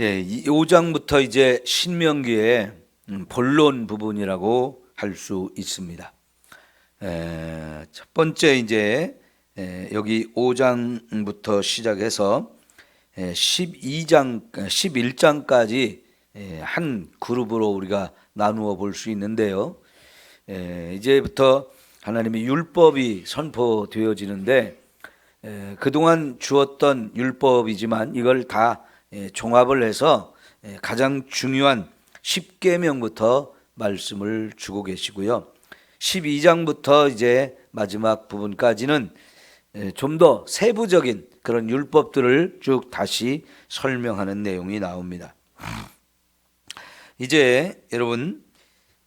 예, 이 5장부터 이제 신명기의 본론 부분이라고 할 수 있습니다. 첫 번째 이제 여기 5장부터 시작해서 12장, 11장까지 한 그룹으로 우리가 나누어 볼 수 있는데요. 이제부터 하나님의 율법이 선포되어지는데 그동안 주었던 율법이지만 이걸 다 종합을 해서 가장 중요한 10계명부터 말씀을 주고 계시고요. 12장부터 이제 마지막 부분까지는 좀 더 세부적인 그런 율법들을 쭉 다시 설명하는 내용이 나옵니다. 이제 여러분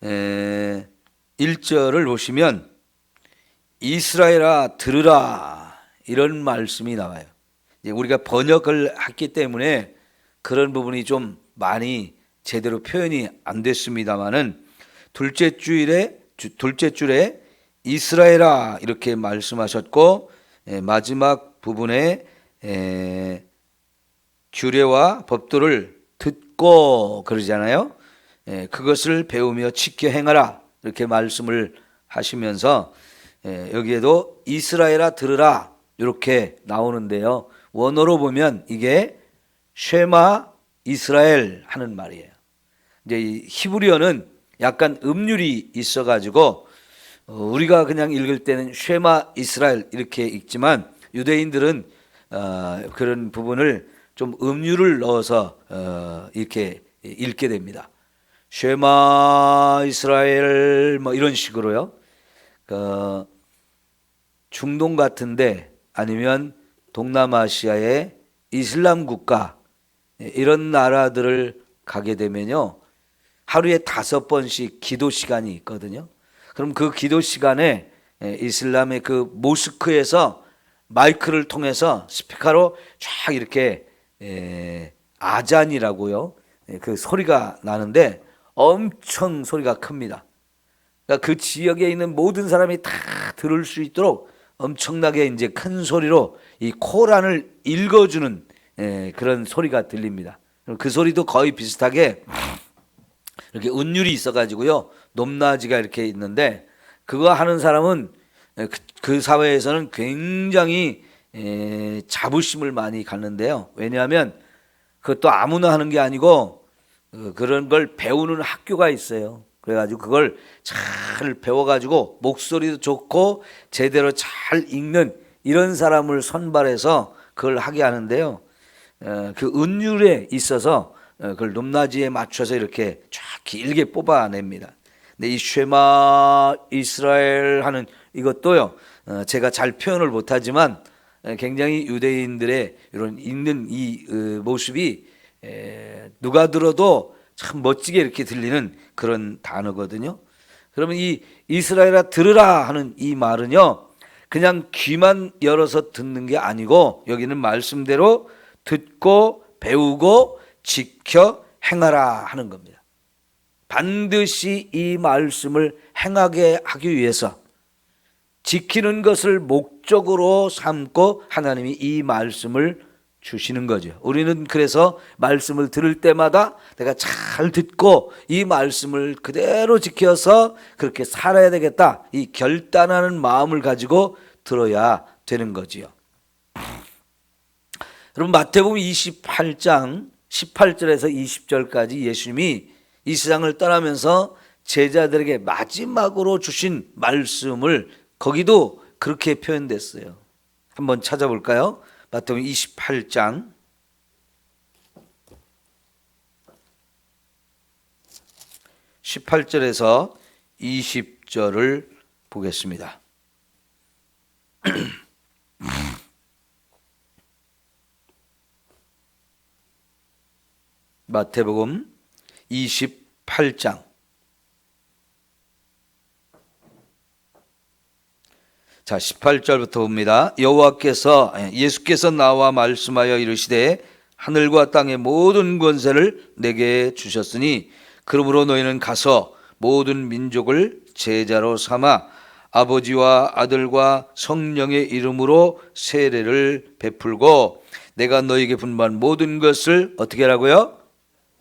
1절을 보시면 이스라엘아 들으라 이런 말씀이 나와요. 우리가 번역을 했기 때문에 그런 부분이 좀 많이 제대로 표현이 안 됐습니다만은 둘째 줄에 이스라엘아 이렇게 말씀하셨고 마지막 부분에 규례와 법도를 듣고 그러잖아요. 그것을 배우며 지켜 행하라 이렇게 말씀을 하시면서 여기에도 이스라엘아 들으라 이렇게 나오는데요. 원어로 보면 이게 쉐마 이스라엘 하는 말이에요. 이제 이 히브리어는 약간 음률이 있어가지고 우리가 그냥 읽을 때는 쉐마 이스라엘 이렇게 읽지만 유대인들은 그런 부분을 좀 음률을 넣어서 이렇게 읽게 됩니다. 쉐마 이스라엘 뭐 이런 식으로요. 중동 같은데 아니면 동남아시아의 이슬람 국가 이런 나라들을 가게 되면요 하루에 5번씩 기도 시간이 있거든요. 그럼 그 기도 시간에 이슬람의 그 모스크에서 마이크를 통해서 스피커로 쫙 이렇게 아잔이라고요 그 소리가 나는데 엄청 소리가 큽니다. 그러니까 그 지역에 있는 모든 사람이 다 들을 수 있도록 엄청나게 이제 큰 소리로 이 코란을 읽어주는 그런 소리가 들립니다. 그 소리도 거의 비슷하게 이렇게 운율이 있어가지고요 높낮이가 이렇게 있는데 그거 하는 사람은 그 사회에서는 굉장히 자부심을 많이 갖는데요. 왜냐하면 그것도 아무나 하는 게 아니고 그런 걸 배우는 학교가 있어요. 그래가지고 그걸 잘 배워가지고 목소리도 좋고 제대로 잘 읽는 이런 사람을 선발해서 그걸 하게 하는데요. 그 운율에 있어서 그걸 높낮이에 맞춰서 이렇게 쫙 길게 뽑아냅니다. 근데 이 쉐마 이스라엘 하는 이것도요. 제가 잘 표현을 못하지만 굉장히 유대인들의 이런 읽는 이 모습이 누가 들어도 참 멋지게 이렇게 들리는 그런 단어거든요. 그러면 이 이스라엘아 들으라 하는 이 말은요 그냥 귀만 열어서 듣는 게 아니고 여기는 말씀대로 듣고 배우고 지켜 행하라 하는 겁니다. 반드시 이 말씀을 행하게 하기 위해서 지키는 것을 목적으로 삼고 하나님이 이 말씀을 주시는 거죠. 우리는 그래서 말씀을 들을 때마다 내가 잘 듣고 이 말씀을 그대로 지켜서 그렇게 살아야 되겠다. 이 결단하는 마음을 가지고 들어야 되는 거지요. 여러분 마태복음 28장 18절에서 20절까지 예수님이 이 세상을 떠나면서 제자들에게 마지막으로 주신 말씀을 거기도 그렇게 표현됐어요. 한번 찾아볼까요? 마태복음 28장 18절에서 20절을 보겠습니다. 마태복음 28장 자 18절부터 봅니다. 여호와께서 예수께서 나와 말씀하여 이르시되 하늘과 땅의 모든 권세를 내게 주셨으니 그러므로 너희는 가서 모든 민족을 제자로 삼아 아버지와 아들과 성령의 이름으로 세례를 베풀고 내가 너희에게 분부한 모든 것을 어떻게 하라고요?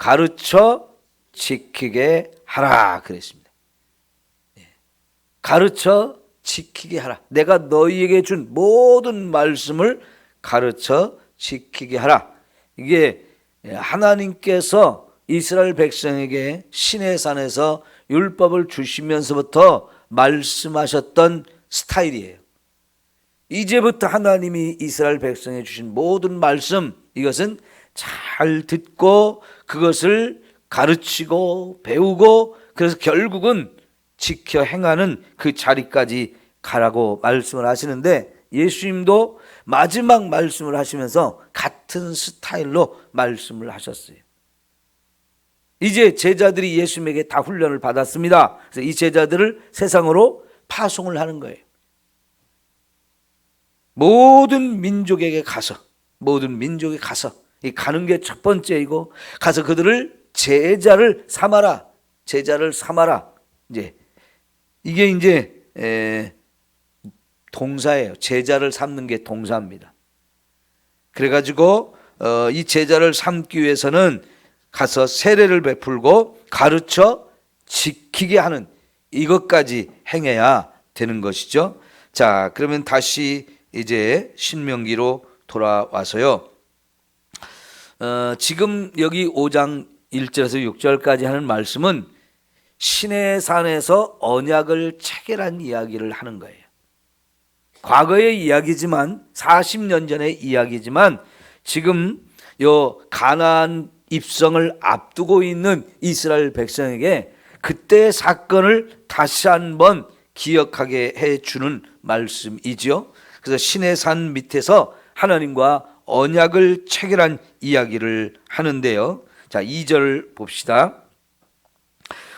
가르쳐 지키게 하라 그랬습니다. 가르쳐 지키게 하라. 내가 너희에게 준 모든 말씀을 가르쳐 지키게 하라. 이게 하나님께서 이스라엘 백성에게 시내산에서 율법을 주시면서부터 말씀하셨던 스타일이에요. 이제부터 하나님이 이스라엘 백성에 주신 모든 말씀, 이것은 잘 듣고 그것을 가르치고 배우고 그래서 결국은 지켜 행하는 그 자리까지 가라고 말씀을 하시는데, 예수님도 마지막 말씀을 하시면서 같은 스타일로 말씀을 하셨어요. 이제 제자들이 예수님에게 다 훈련을 받았습니다. 그래서 이 제자들을 세상으로 파송을 하는 거예요. 모든 민족이 가서 이 가는 게 첫 번째이고, 가서 그들을 제자를 삼아라. 이게 이제 동사예요. 제자를 삼는 게 동사입니다. 그래가지고 이 제자를 삼기 위해서는 가서 세례를 베풀고 가르쳐 지키게 하는 이것까지 행해야 되는 것이죠. 자, 그러면 다시 이제 신명기로 돌아와서요. 지금 여기 5장 1절에서 6절까지 하는 말씀은 시내산에서 언약을 체결한 이야기를 하는 거예요. 과거의 이야기지만 40년 전의 이야기지만 지금 요 가나안 입성을 앞두고 있는 이스라엘 백성에게 그때의 사건을 다시 한번 기억하게 해주는 말씀이죠. 그래서 시내산 밑에서 하나님과 언약을 체결한 이야기를 하는데요. 자, 2절 봅시다.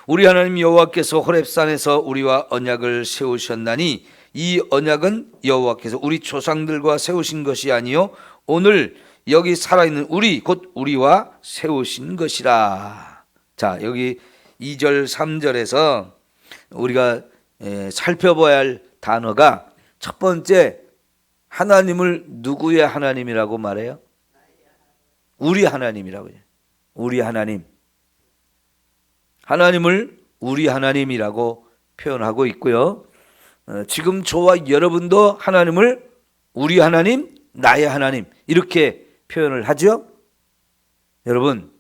우리 하나님 여호와께서 호렙산에서 우리와 언약을 세우셨나니 이 언약은 여호와께서 우리 조상들과 세우신 것이 아니요 오늘 여기 살아있는 우리 곧 우리와 세우신 것이라. 자, 여기 2절 3절에서 우리가 살펴봐야 할 단어가 첫 번째, 하나님을 누구의 하나님이라고 말해요? 우리 하나님이라고 해요. 우리 하나님. 하나님을 우리 하나님이라고 표현하고 있고요. 지금 저와 여러분도 하나님을 우리 하나님, 나의 하나님 이렇게 표현을 하죠. 여러분,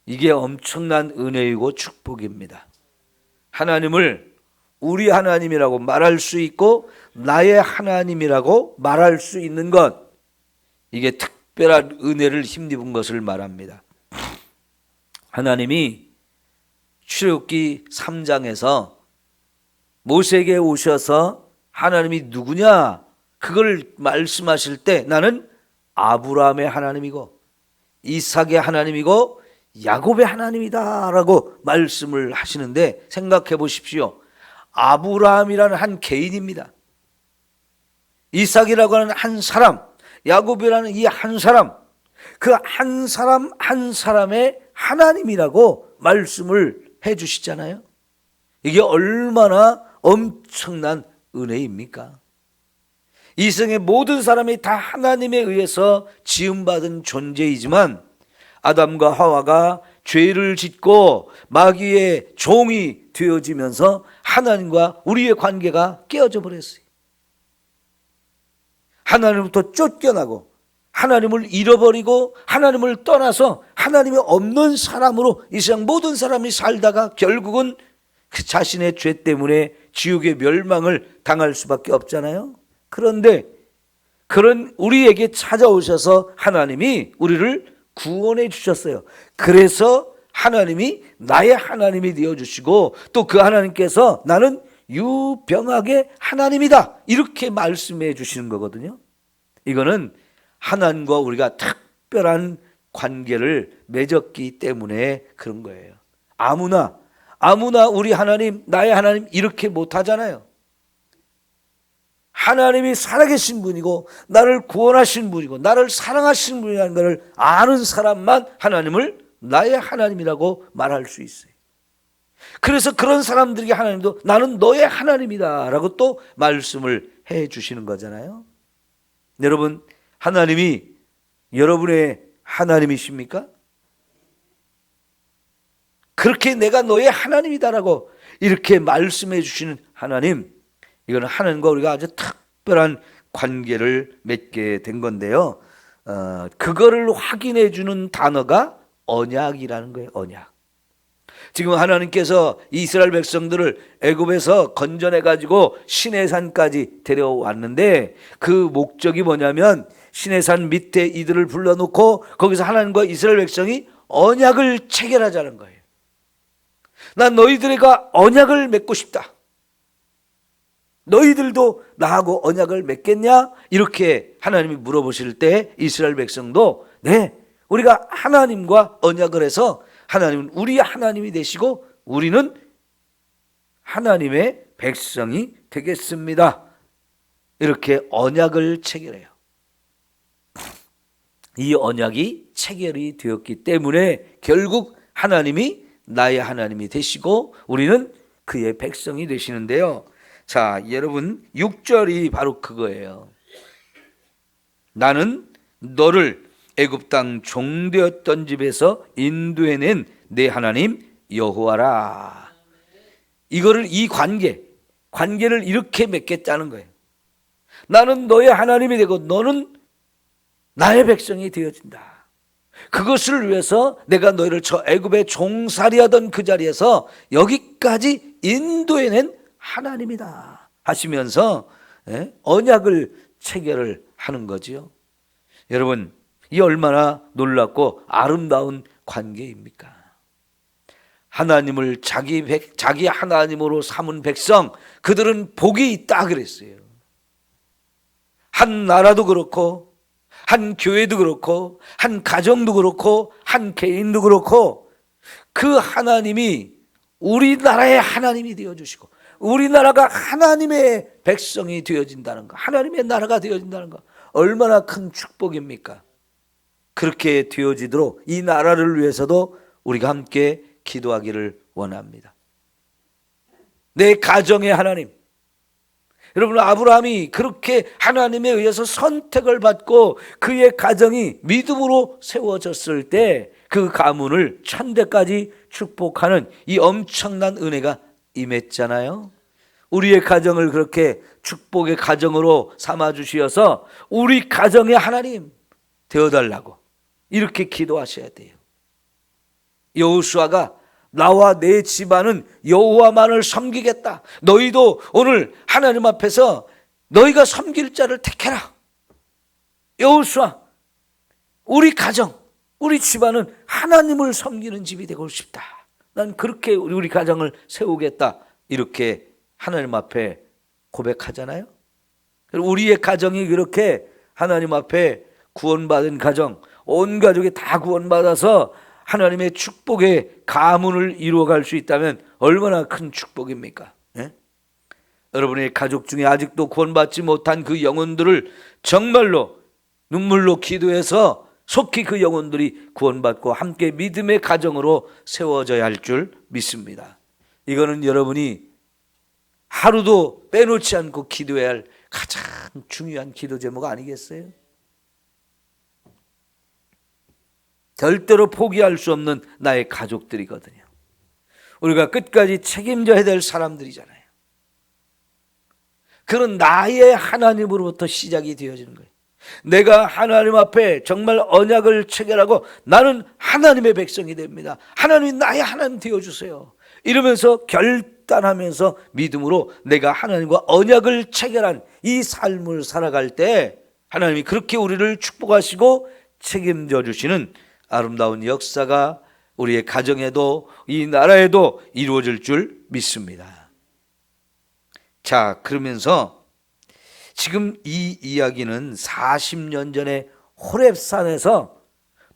이게 엄청난 은혜이고 축복입니다. 하나님을 우리 하나님이라고 말할 수 있고 나의 하나님이라고 말할 수 있는 것, 이게 특별한 은혜를 힘입은 것을 말합니다. 하나님이 출애굽기 3장에서 모세에게 오셔서 하나님이 누구냐 그걸 말씀하실 때 나는 아브라함의 하나님이고 이삭의 하나님이고 야곱의 하나님이다 라고 말씀을 하시는데, 생각해 보십시오. 아브라함이라는 한 개인입니다. 이삭이라고 하는 한 사람, 야곱이라는 이 한 사람, 그 한 사람 한 사람의 하나님이라고 말씀을 해 주시잖아요. 이게 얼마나 엄청난 은혜입니까? 이 세상의 모든 사람이 다 하나님에 의해서 지음받은 존재이지만 아담과 하와가 죄를 짓고 마귀의 종이 되어지면서 하나님과 우리의 관계가 깨어져 버렸어요. 하나님부터 쫓겨나고 하나님을 잃어버리고 하나님을 떠나서 하나님이 없는 사람으로 이 세상 모든 사람이 살다가 결국은 그 자신의 죄 때문에 지옥의 멸망을 당할 수밖에 없잖아요. 그런데 그런 우리에게 찾아오셔서 하나님이 우리를 구원해 주셨어요. 그래서 하나님이 나의 하나님이 되어주시고 또 그 하나님께서 나는 유병학의 하나님이다 이렇게 말씀해 주시는 거거든요. 이거는 하나님과 우리가 특별한 관계를 맺었기 때문에 그런 거예요. 아무나 우리 하나님, 나의 하나님 이렇게 못하잖아요. 하나님이 살아계신 분이고 나를 구원하신 분이고 나를 사랑하신 분이라는 것을 아는 사람만 하나님을 나의 하나님이라고 말할 수 있어요. 그래서 그런 사람들에게 하나님도 나는 너의 하나님이다 라고 또 말씀을 해 주시는 거잖아요. 여러분, 하나님이 여러분의 하나님이십니까? 그렇게 내가 너의 하나님이다라고 이렇게 말씀해 주시는 하나님, 이거는 하나님과 우리가 아주 특별한 관계를 맺게 된 건데요. 그거를 확인해 주는 단어가 언약이라는 거예요. 언약. 지금 하나님께서 이스라엘 백성들을 애굽에서 건져내 가지고 시내산까지 데려왔는데 그 목적이 뭐냐면 시내산 밑에 이들을 불러놓고 거기서 하나님과 이스라엘 백성이 언약을 체결하자는 거예요. 난 너희들과 언약을 맺고 싶다. 너희들도 나하고 언약을 맺겠냐? 이렇게 하나님이 물어보실 때 이스라엘 백성도 네, 우리가 하나님과 언약을 해서 하나님은 우리 하나님이 되시고 우리는 하나님의 백성이 되겠습니다. 이렇게 언약을 체결해요. 이 언약이 체결이 되었기 때문에 결국 하나님이 나의 하나님이 되시고 우리는 그의 백성이 되시는데요. 자, 여러분 6절이 바로 그거예요. 나는 너를 애굽 땅 종되었던 집에서 인도해낸 내 하나님 여호와라. 이거를 이 관계를 이렇게 맺겠다는 거예요. 나는 너의 하나님이 되고 너는 나의 백성이 되어진다. 그것을 위해서 내가 너희를 저 애굽에 종살이하던 그 자리에서 여기까지 인도해낸 하나님이다 하시면서 언약을 체결을 하는 거지요. 여러분, 이 얼마나 놀랍고 아름다운 관계입니까? 하나님을 자기 하나님으로 삼은 백성, 그들은 복이 있다 그랬어요. 한 나라도 그렇고 한 교회도 그렇고 한 가정도 그렇고 한 개인도 그렇고 그 하나님이 우리나라의 하나님이 되어주시고 우리나라가 하나님의 백성이 되어진다는 거, 하나님의 나라가 되어진다는 거 얼마나 큰 축복입니까? 그렇게 되어지도록 이 나라를 위해서도 우리가 함께 기도하기를 원합니다. 내 가정의 하나님, 여러분 아브라함이 그렇게 하나님에 의해서 선택을 받고 그의 가정이 믿음으로 세워졌을 때 그 가문을 천대까지 축복하는 이 엄청난 은혜가 임했잖아요. 우리의 가정을 그렇게 축복의 가정으로 삼아주시어서 우리 가정의 하나님 되어달라고 이렇게 기도하셔야 돼요. 여호수아가 나와 내 집안은 여호와만을 섬기겠다. 너희도 오늘 하나님 앞에서 너희가 섬길 자를 택해라. 여호수아, 우리 가정, 우리 집안은 하나님을 섬기는 집이 되고 싶다. 난 그렇게 우리 가정을 세우겠다. 이렇게 하나님 앞에 고백하잖아요. 우리의 가정이 그렇게 하나님 앞에 구원받은 가정, 온 가족이 다 구원받아서 하나님의 축복의 가문을 이루어갈 수 있다면 얼마나 큰 축복입니까? 예? 여러분의 가족 중에 아직도 구원받지 못한 그 영혼들을 정말로 눈물로 기도해서 속히 그 영혼들이 구원받고 함께 믿음의 가정으로 세워져야 할 줄 믿습니다. 이거는 여러분이 하루도 빼놓지 않고 기도해야 할 가장 중요한 기도 제목 아니겠어요? 절대로 포기할 수 없는 나의 가족들이거든요. 우리가 끝까지 책임져야 될 사람들이잖아요. 그런 나의 하나님으로부터 시작이 되어지는 거예요. 내가 하나님 앞에 정말 언약을 체결하고 나는 하나님의 백성이 됩니다. 하나님이 나의 하나님 되어주세요. 이러면서 결단하면서 믿음으로 내가 하나님과 언약을 체결한 이 삶을 살아갈 때 하나님이 그렇게 우리를 축복하시고 책임져 주시는 아름다운 역사가 우리의 가정에도 이 나라에도 이루어질 줄 믿습니다. 자, 그러면서 지금 이 이야기는 40년 전에 호렙산에서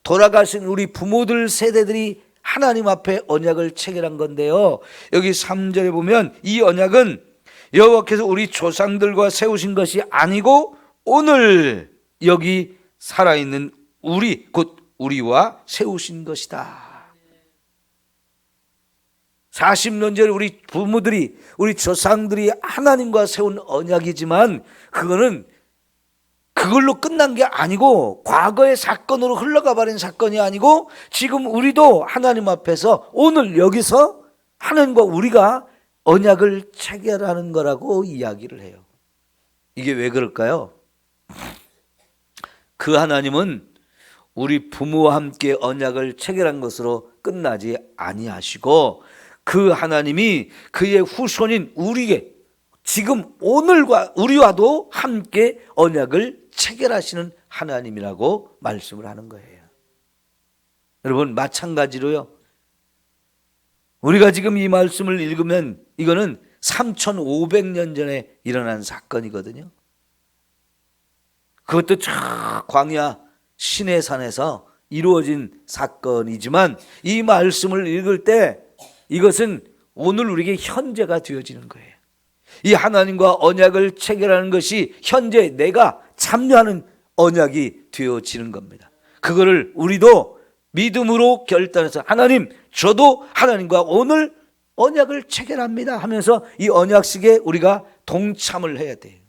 돌아가신 우리 부모들 세대들이 하나님 앞에 언약을 체결한 건데요. 여기 3절에 보면 이 언약은 여호와께서 우리 조상들과 세우신 것이 아니고 오늘 여기 살아있는 우리 곧 우리와 세우신 것이다. 40년 전에 우리 부모들이 우리 조상들이 하나님과 세운 언약이지만 그거는 그 그걸로 끝난 게 아니고 과거의 사건으로 흘러가 버린 사건이 아니고 지금 우리도 하나님 앞에서 오늘 여기서 하나님과 우리가 언약을 체결하는 거라고 이야기를 해요. 이게 왜 그럴까요? 그 하나님은 우리 부모와 함께 언약을 체결한 것으로 끝나지 아니하시고 그 하나님이 그의 후손인 우리에게 지금 오늘과 우리와도 함께 언약을 체결하시는 하나님이라고 말씀을 하는 거예요. 여러분 마찬가지로요. 우리가 지금 이 말씀을 읽으면 이거는 3500년 전에 일어난 사건이거든요. 그것도 저 광야 시내산에서 이루어진 사건이지만 이 말씀을 읽을 때 이것은 오늘 우리에게 현재가 되어지는 거예요. 이 하나님과 언약을 체결하는 것이 현재 내가 참여하는 언약이 되어지는 겁니다. 그거를 우리도 믿음으로 결단해서 하나님, 저도 하나님과 오늘 언약을 체결합니다 하면서 이 언약식에 우리가 동참을 해야 돼요.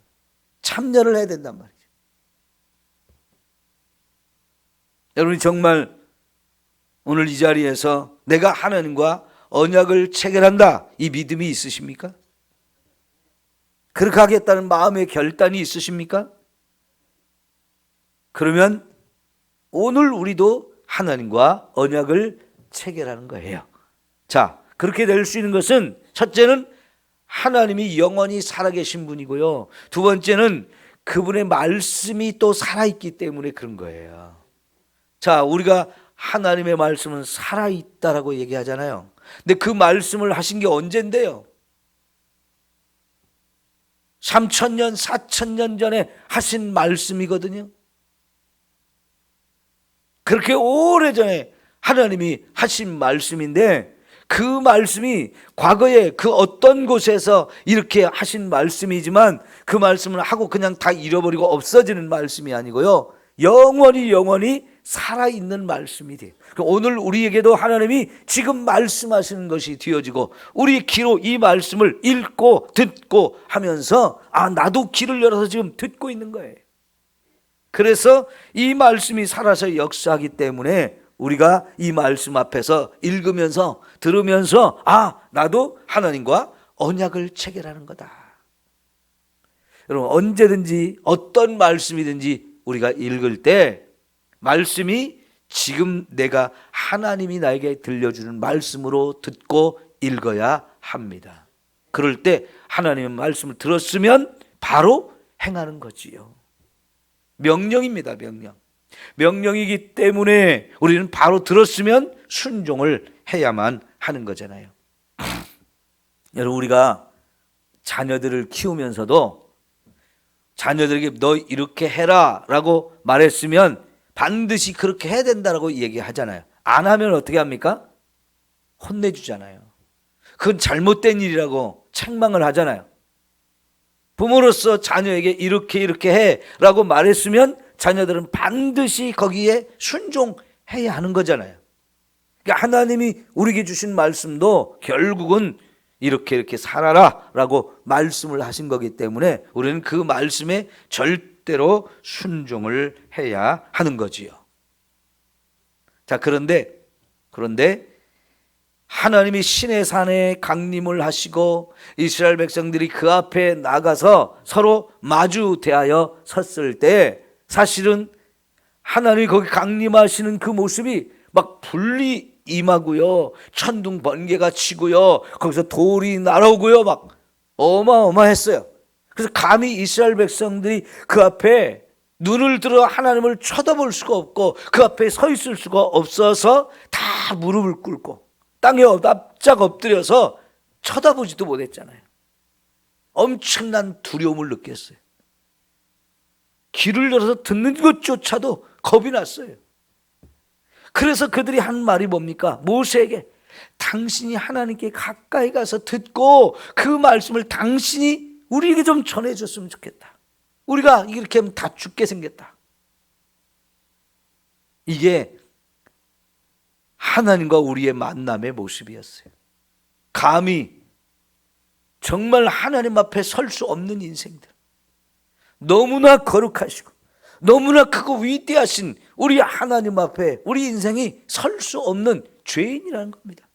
참여를 해야 된단 말이에요. 여러분이 정말 오늘 이 자리에서 내가 하나님과 언약을 체결한다 이 믿음이 있으십니까? 그렇게 하겠다는 마음의 결단이 있으십니까? 그러면 오늘 우리도 하나님과 언약을 체결하는 거예요. 자, 그렇게 될 수 있는 것은 첫째는 하나님이 영원히 살아계신 분이고요. 두 번째는 그분의 말씀이 또 살아있기 때문에 그런 거예요. 자, 우리가 하나님의 말씀은 살아있다라고 얘기하잖아요. 근데 그 말씀을 하신 게 언젠데요? 3000년, 4000년 전에 하신 말씀이거든요. 그렇게 오래전에 하나님이 하신 말씀인데 그 말씀이 과거에 그 어떤 곳에서 이렇게 하신 말씀이지만 그 말씀을 하고 그냥 다 잃어버리고 없어지는 말씀이 아니고요. 영원히 살아있는 말씀이 돼요. 오늘 우리에게도 하나님이 지금 말씀하시는 것이 되어지고 우리 귀로 이 말씀을 읽고 듣고 하면서 나도 귀를 열어서 지금 듣고 있는 거예요. 그래서 이 말씀이 살아서 역사하기 때문에 우리가 이 말씀 앞에서 읽으면서 들으면서 나도 하나님과 언약을 체결하는 거다. 여러분 언제든지 어떤 말씀이든지 우리가 읽을 때 말씀이 지금 내가 하나님이 나에게 들려주는 말씀으로 듣고 읽어야 합니다. 그럴 때 하나님의 말씀을 들었으면 바로 행하는 거지요. 명령입니다. 명령이기 때문에 우리는 바로 들었으면 순종을 해야만 하는 거잖아요. 여러분 우리가 자녀들을 키우면서도 자녀들에게 너 이렇게 해라 라고 말했으면 반드시 그렇게 해야 된다라고 얘기하잖아요. 안 하면 어떻게 합니까? 혼내주잖아요. 그건 잘못된 일이라고 책망을 하잖아요. 부모로서 자녀에게 이렇게 해 라고 말했으면 자녀들은 반드시 거기에 순종해야 하는 거잖아요. 그러니까 하나님이 우리에게 주신 말씀도 결국은 이렇게 살아라 라고 말씀을 하신 거기 때문에 우리는 그 말씀에 절대로 순종을 해야 하는 거지요. 자, 그런데 하나님이 시내산에 강림을 하시고 이스라엘 백성들이 그 앞에 나가서 서로 마주 대하여 섰을 때 사실은 하나님이 거기 강림하시는 그 모습이 막 불이 임하고요, 천둥 번개가 치고요, 거기서 돌이 날아오고요, 막 어마어마했어요. 그래서 감히 이스라엘 백성들이 그 앞에 눈을 들어 하나님을 쳐다볼 수가 없고 그 앞에 서 있을 수가 없어서 다 무릎을 꿇고 땅에 납작 엎드려서 쳐다보지도 못했잖아요. 엄청난 두려움을 느꼈어요. 귀를 열어서 듣는 것조차도 겁이 났어요. 그래서 그들이 한 말이 뭡니까? 모세에게 당신이 하나님께 가까이 가서 듣고 그 말씀을 당신이 우리에게 좀 전해줬으면 좋겠다. 우리가 이렇게 하면 다 죽게 생겼다. 이게 하나님과 우리의 만남의 모습이었어요. 감히 정말 하나님 앞에 설 수 없는 인생들, 너무나 거룩하시고 너무나 크고 위대하신 우리 하나님 앞에 우리 인생이 설 수 없는 죄인이라는 겁니다.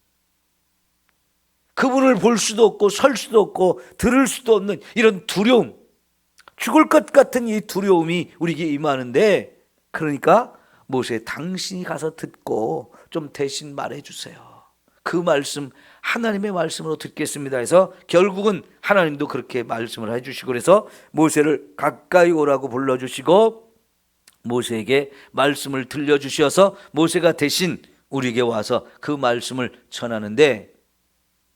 그분을 볼 수도 없고 설 수도 없고 들을 수도 없는 이런 두려움, 죽을 것 같은 이 두려움이 우리에게 임하는데, 그러니까 모세, 당신이 가서 듣고 좀 대신 말해주세요. 그 말씀 하나님의 말씀으로 듣겠습니다 해서 결국은 하나님도 그렇게 말씀을 해주시고, 그래서 모세를 가까이 오라고 불러주시고 모세에게 말씀을 들려주셔서 모세가 대신 우리에게 와서 그 말씀을 전하는데,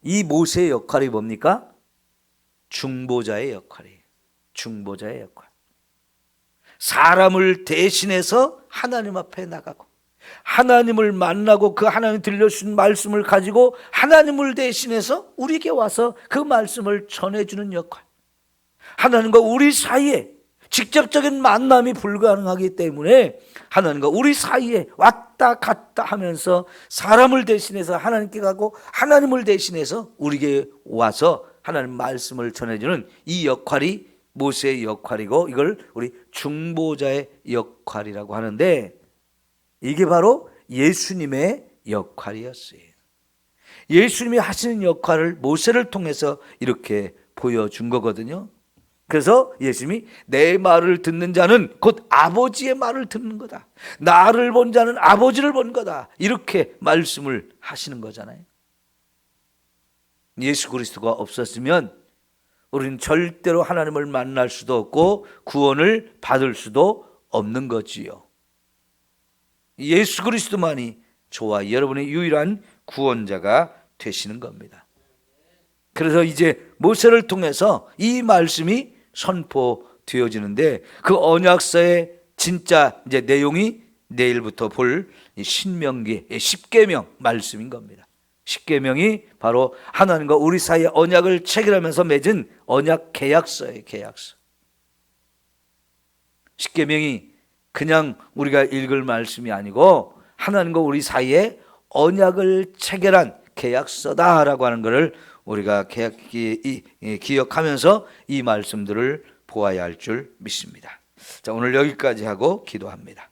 이 모세의 역할이 뭡니까? 중보자의 역할이에요. 중보자의 역할. 사람을 대신해서 하나님 앞에 나가고 하나님을 만나고 그 하나님 들려주신 말씀을 가지고 하나님을 대신해서 우리에게 와서 그 말씀을 전해주는 역할. 하나님과 우리 사이에 직접적인 만남이 불가능하기 때문에 하나님과 우리 사이에 왔다 갔다 하면서 사람을 대신해서 하나님께 가고 하나님을 대신해서 우리에게 와서 하나님 말씀을 전해주는 이 역할이 모세의 역할이고, 이걸 우리 중보자의 역할이라고 하는데, 이게 바로 예수님의 역할이었어요. 예수님이 하시는 역할을 모세를 통해서 이렇게 보여준 거거든요. 그래서 예수님이 내 말을 듣는 자는 곧 아버지의 말을 듣는 거다. 나를 본 자는 아버지를 본 거다. 이렇게 말씀을 하시는 거잖아요. 예수 그리스도가 없었으면 우리는 절대로 하나님을 만날 수도 없고 구원을 받을 수도 없는 거지요. 예수 그리스도만이 저와 여러분의 유일한 구원자가 되시는 겁니다. 그래서 이제 모세를 통해서 이 말씀이 선포되어지는데, 그 언약서의 진짜 이제 내용이 내일부터 볼 신명기 10계명 말씀인 겁니다. 10계명이 바로 하나님과 우리 사이의 언약을 체결하면서 맺은 언약 계약서예요. 계약서. 10계명이 그냥 우리가 읽을 말씀이 아니고 하나님과 우리 사이에 언약을 체결한 계약서다라고 하는 것을 우리가 기억하면서 이 말씀들을 보아야 할 줄 믿습니다. 자, 오늘 여기까지 하고 기도합니다.